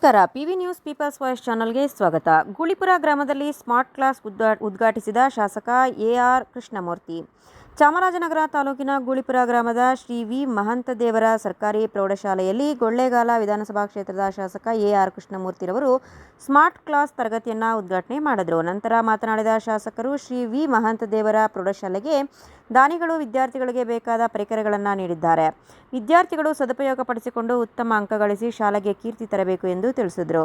ನಮಸ್ಕಾರ. PV news people's voice ಚಾನಲ್ಗೆ ಸ್ವಾಗತ. ಗೂಳಿಪುರ ಗ್ರಾಮದಲ್ಲಿ ಸ್ಮಾರ್ಟ್ ಕ್ಲಾಸ್ ಉದ್ಘಾಟಿಸಿದ ಶಾಸಕ ಎಆರ್ ಕೃಷ್ಣಮೂರ್ತಿ. ಚಾಮರಾಜನಗರ ತಾಲೂಕಿನ ಗೂಳಿಪುರ ಗ್ರಾಮದ ಶ್ರೀ ವಿ ಮಹಂತದೇವರ ಸರ್ಕಾರಿ ಪ್ರೌಢಶಾಲೆಯಲ್ಲಿ ಕೊಳ್ಳೇಗಾಲ ವಿಧಾನಸಭಾ ಕ್ಷೇತ್ರದ ಶಾಸಕ ಎಆರ್ ಕೃಷ್ಣಮೂರ್ತಿರವರು ಸ್ಮಾರ್ಟ್ ಕ್ಲಾಸ್ ತರಗತಿಯನ್ನು ಉದ್ಘಾಟನೆ ಮಾಡಿದರು. ನಂತರ ಮಾತನಾಡಿದ ಶಾಸಕರು, ಶ್ರೀ ವಿ ಮಹಂತದೇವರ ಪ್ರೌಢಶಾಲೆಗೆ ದಾನಿಗಳು ವಿದ್ಯಾರ್ಥಿಗಳಿಗೆ ಬೇಕಾದ ಪರಿಕರಗಳನ್ನು ನೀಡಿದ್ದಾರೆ. ವಿದ್ಯಾರ್ಥಿಗಳು ಸದುಪಯೋಗಪಡಿಸಿಕೊಂಡು ಉತ್ತಮ ಅಂಕ ಗಳಿಸಿ ಶಾಲೆಗೆ ಕೀರ್ತಿ ತರಬೇಕು ಎಂದು ತಿಳಿಸಿದರು.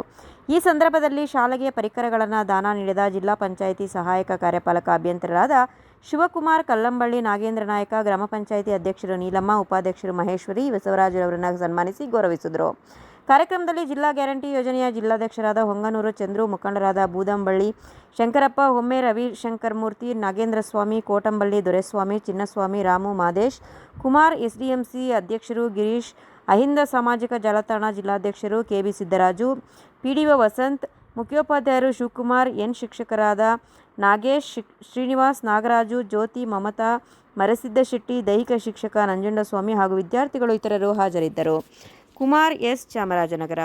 ಈ ಸಂದರ್ಭದಲ್ಲಿ ಶಾಲೆಗೆ ಪರಿಕರಗಳನ್ನು ದಾನ ನೀಡಿದ ಜಿಲ್ಲಾ ಪಂಚಾಯಿತಿ ಸಹಾಯಕ ಕಾರ್ಯಪಾಲಕ ಅಭಿಯಂತರರಾದ ಶಿವಕುಮಾರ್, ಕಲ್ಲಂಬಳ್ಳಿ ನಾಗೇಂದ್ರ ನಾಯಕ, ಗ್ರಾಮ ಪಂಚಾಯಿತಿ ಅಧ್ಯಕ್ಷರು ನೀಲಮ್ಮ, ಉಪಾಧ್ಯಕ್ಷರು ಮಹೇಶ್ವರಿ, ಬಸವರಾಜರವರನ್ನು ಸನ್ಮಾನಿಸಿ ಗೌರವಿಸಿದರು. ಕಾರ್ಯಕ್ರಮದಲ್ಲಿ ಜಿಲ್ಲಾ ಗ್ಯಾರಂಟಿ ಯೋಜನೆಯ ಜಿಲ್ಲಾಧ್ಯಕ್ಷರಾದ ಹೊಂಗನೂರು ಚಂದ್ರು, ಮುಖಂಡರಾದ ಬೂದಂಬಳ್ಳಿ ಶಂಕರಪ್ಪ, ಹೊಮ್ಮೆ ರವಿಶಂಕರಮೂರ್ತಿ, ನಾಗೇಂದ್ರಸ್ವಾಮಿ, ಕೋಟಂಬಳ್ಳಿ ದೊರೆಸ್ವಾಮಿ, ಚಿನ್ನಸ್ವಾಮಿ, ರಾಮು, ಮಾದೇಶ್ ಕುಮಾರ್, ಎಸ್ಡಿಎಂಸಿ ಅಧ್ಯಕ್ಷರು ಗಿರೀಶ್, ಅಹಿಂದ ಸಾಮಾಜಿಕ ಜಾಲತಾಣ ಜಿಲ್ಲಾಧ್ಯಕ್ಷರು ಕೆಬಿ ಸಿದ್ದರಾಜು, ಪಿಡಿಒ ವಸಂತ್, ಮುಖ್ಯೋಪಾಧ್ಯಾಯರು ಶಿವಕುಮಾರ್, ಎನ್ ಶಿಕ್ಷಕರಾದ ನಾಗೇಶ್, ಶ್ರೀನಿವಾಸ್, ನಾಗರಾಜು, ಜ್ಯೋತಿ, ಮಮತಾ, ಮರಸಿದ್ದಶೆಟ್ಟಿ, ದೈಹಿಕ ಶಿಕ್ಷಕ ನಂಜುಂಡಸ್ವಾಮಿ ಹಾಗೂ ವಿದ್ಯಾರ್ಥಿಗಳು ಇತರರು ಹಾಜರಿದ್ದರು. ಕುಮಾರ್ ಎಸ್, ಚಾಮರಾಜನಗರ.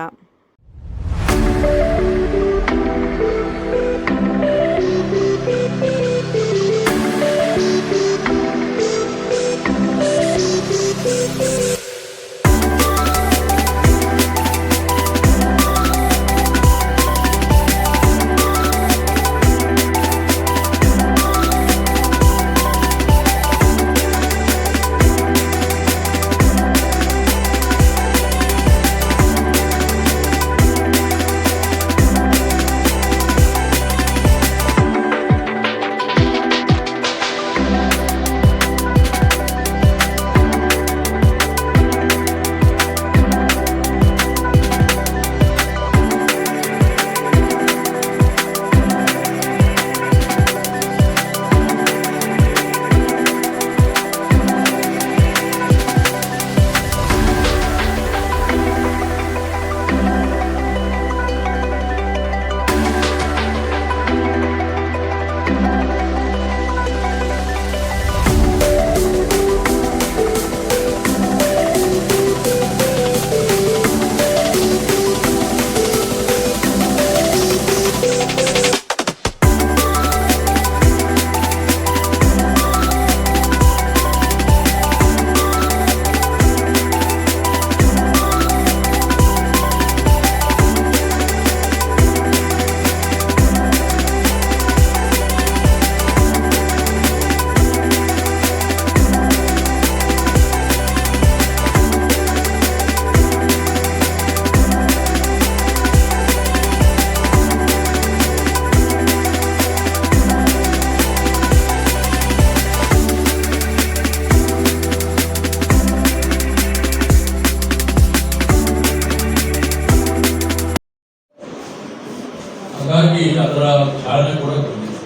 ಹಾಗಾಗಿ ಅದರ ಚಾಲನೆ ಕೂಡ ಬಂದಿದೆ.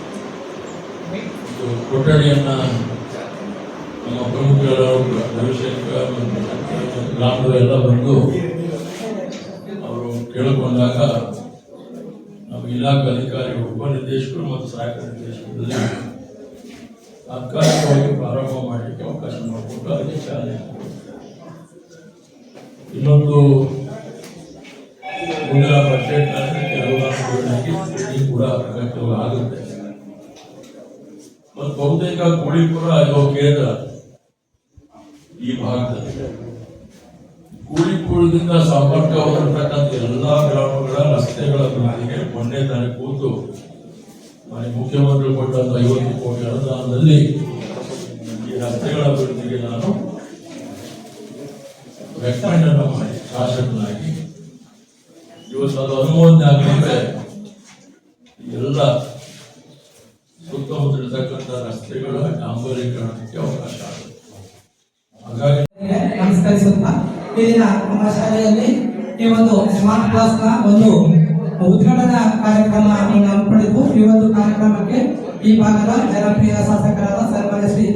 ಕೊಠಡಿಯನ್ನ ನಮ್ಮ ಪ್ರಮುಖರು ರವಿಶಂಕರ್ ಗ್ರಾಮದೆಲ್ಲ ಬಂದು ಅವರು ಕೇಳಿಕೊಂಡಾಗ ನಮ್ಮ ಇಲಾಖೆ ಅಧಿಕಾರಿಗಳು, ಉಪನಿರ್ದೇಶಕರು ಮತ್ತು ಸಹಾಯಕ ನಿರ್ದೇಶಕರಲ್ಲಿ ತಾತ್ಕಾಲಿಕವಾಗಿ ಪ್ರಾರಂಭ ಮಾಡಲಿಕ್ಕೆ ಅವಕಾಶ ಮಾಡಿಕೊಟ್ಟು ಅದಕ್ಕೆ ಚಾಲನೆ. ಇನ್ನೊಂದು ಮುಂದಿನ ಬಜೆಟ್ ಕೂಡ ಅಗತ್ಯವಾಗುತ್ತೆ. ಮತ್ತು ಬಹುತೇಕ ಗೂಳಿಪುರ ಇದು ಕೇಂದ್ರ ಈ ಭಾಗದಲ್ಲಿ ಗೂಳಿಪುರದಿಂದ ಸಂಪರ್ಕ ಹೊಂದಿರತಕ್ಕಂಥ ಎಲ್ಲಾ ಗ್ರಾಮಗಳ ರಸ್ತೆಗಳ ಅಭಿವೃದ್ಧಿಗೆ ಮೊನ್ನೆ ತಾನೇ ಕೂತು ಮುಖ್ಯಮಂತ್ರಿ ಕೊಟ್ಟಂತ 50 ಕೋಟಿ ಅನುದಾನದಲ್ಲಿ ಈ ರಸ್ತೆಗಳ ಅಭಿವೃದ್ಧಿಗೆ ನಾನು ರೆಕಮೆಂಡ್ ಮಾಡಿ ಶಾಸಕನಾಗಿ ಇವತ್ತು ಅದು ಅನುಮೋದನೆ ಆಗಲಿಕ್ಕೆ ಎಲ್ಲ ಸುತ್ತಮುತ್ತಲಿರ್ತಕ್ಕಂಥ ರಸ್ತೆಗಳ ಡಾಂಬರೀಕರಣಕ್ಕೆ ಅವಕಾಶ ಆಗುತ್ತೆ. ಹಾಗಾಗಿ ನಮಸ್ಕರಿಸುತ್ತಾ ಇಲ್ಲಿನ ನಮ್ಮ ಶಾಲೆಯಲ್ಲಿ ಈ ಒಂದು ಸ್ಮಾರ್ಟ್ ಕ್ಲಾಸ್ ನ ಒಂದು ಉದ್ಘಾಟನಾ ಕಾರ್ಯಕ್ರಮವನ್ನು ಹಮ್ಮಿಕೊಂಡಿದ್ದು, ಈ ಒಂದು ಕಾರ್ಯಕ್ರಮಕ್ಕೆ ಈ ಭಾಗದ ಜನಪ್ರಿಯ ಶಾಸಕರಾದ ಸನ್ಮಾನ್ಯ ಶ್ರೀ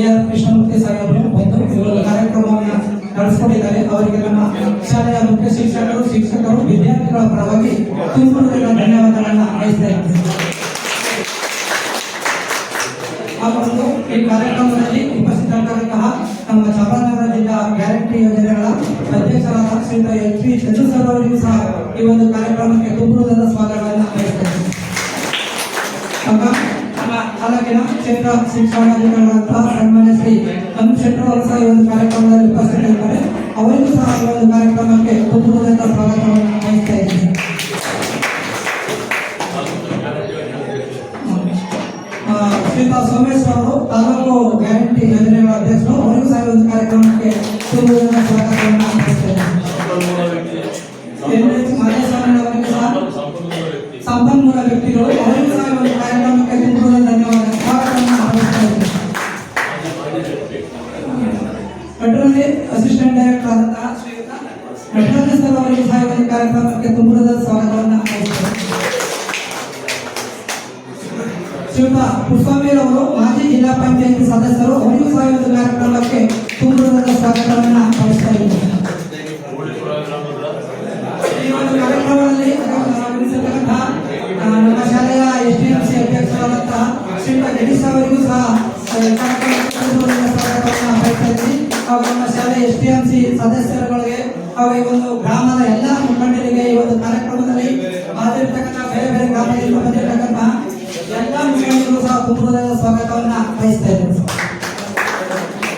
ಎಆರ್ ಕೃಷ್ಣಮೂರ್ತಿ ಸಾಹೇಬರು ಬಂದು ಈ ಒಂದು ಕಾರ್ಯಕ್ರಮವನ್ನು ನಡೆಸಿಕೊಂಡಿದ್ದಾರೆ. ಅವರಿಗೆ ನಮ್ಮ ಶಾಲೆಯ ಮುಖ್ಯ ಶಿಕ್ಷಕರು ವಿದ್ಯಾರ್ಥಿಗಳ ಪರವಾಗಿ ತುಂಬ ಧನ್ಯವಾದಗಳನ್ನು ಅರ್ಪಿಸುತ್ತೇನೆ. ಹಾಗೂ ಈ ಕಾರ್ಯಕ್ರಮದಲ್ಲಿ ಉಪಸ್ಥಿತರಾದಂತಹ ನಮ್ಮ ಚಾಮರಾಜನಗರ ಜಿಲ್ಲಾ ಗ್ಯಾರಂಟಿ ಯೋಜನೆಗಳ ಅಧ್ಯಕ್ಷರಾದ ಶ್ರೀಯುತ ಎಚ್ ಪಿ ಚಂದ್ರು ಸರ್ ಅವರಿಗೂ ಸಹ ಈ ಒಂದು ಕಾರ್ಯಕ್ರಮಕ್ಕೆ ತುಂಬುವುದಾದ ಸ್ವಾಗತವನ್ನು ಬಯಸ್ತೇನೆ. ನಮ್ಮ ತಾಲೂಕಿನ ಕ್ಷೇತ್ರ ಶಿಕ್ಷಣಾಧಿಕಾರಿಗಳಂತಹ ಸನ್ಮಾನ್ಯ ಶ್ರೀ ಅನು ಶೆಟ್ಟರ್ ಅವರು ಸಹ ಈ ಒಂದು ಕಾರ್ಯಕ್ರಮದಲ್ಲಿ ಉಪಸ್ಥಿತರಿದ್ದಾರೆ. ಅವರಿಗೂ ಸಹ ಈ ಒಂದು ಕಾರ್ಯಕ್ರಮಕ್ಕೆ ತುಂಬುವುದಾದ ಸ್ವಾಗತವನ್ನು ಬಯಸ್ತಾ ಇದ್ದೇನೆ. ಶ್ರೀಯುತ ಸೋಮೇಶ್ ಅವರು ತಾಲೂಕು ಗ್ಯಾರಂಟಿ ಯೋಜನೆಗಳ ಅಧ್ಯಕ್ಷರು, ಅವರಿಗೂ ಸಹ ಒಂದು ಕಾರ್ಯಕ್ರಮಕ್ಕೆ ತುಂಬುವುದಾದ ಸ್ವಾಗತವನ್ನು ಬಯಸ್ತೇನೆ. ಮಾದೇಸ್ವಾಮಿ ಅವರಿಗೂ ಸಹ ಸಂಪನ್ಮೂಲ ವ್ಯಕ್ತಿಗಳು, ಅವರಿಗೂ ಸಹ ಒಂದು ಕಾರ್ಯಕ್ರಮಕ್ಕೆ ತುಂಬುವುದಾದ ಧನ್ಯವಾದ ಸ್ವಾಗತವನ್ನು ಬಯಸ್ತಾ ಇದ್ದೇನೆ. ವೆಟರನರಿ ಅಸಿಸ್ಟೆಂಟ್ ಡೈರೆಕ್ಟರ್ ಆದಂತಹ ಶ್ರೀಯುತ ವೆಟರನರಿ ಸರ್ ಅವರಿಗೂ ಸಹ ಒಂದು ಕಾರ್ಯಕ್ರಮಕ್ಕೆ ತುಂಬುವುದಾದ ಸ್ವಾಗತವನ್ನು ಬಯಸ್ತೇನೆ. ಶ್ರೀಯುತ ಪುಷ್ಪವೀರ್ ಅವರು ಮಾಜಿ ಜಿಲ್ಲಾ ಪಂಚಾಯತ್ ಸದಸ್ಯರು, ಅವರಿಗೂ ಸಹ ಒಂದು ಕಾರ್ಯಕ್ರಮಕ್ಕೆ ತುಂಬುವುದಾದ ಸ್ವಾಗತವನ್ನು ಬಯಸ್ತಾ ಇದ್ದೇನೆ. ಈ ಒಂದು ಕಾರ್ಯಕ್ರಮದಲ್ಲಿ ನಮ್ಮ ಶಾಲೆಯ STMC ಅಧ್ಯಕ್ಷರಾದಂತಹ ಶ್ರೀಯುತ ಗಿರೀಶ್ ಅವರಿಗೂ ಸಹ ಕಾರ್ಯಕ್ರಮಕ್ಕೆ ತುಂಬುವುದಾದ ಸ್ವಾಗತವನ್ನು ಬಯಸ್ತಾ ಇದ್ದೀನಿ. ಹಾಗೂ ನಮ್ಮ ಶಾಲೆಯ STMC ಸದಸ್ಯರುಗಳಿಗೆ ಹಾಗೂ ಈ ಒಂದು ಗ್ರಾಮದ ಎಲ್ಲ ಮುಖಂಡರಿಗೆ ಈ ಒಂದು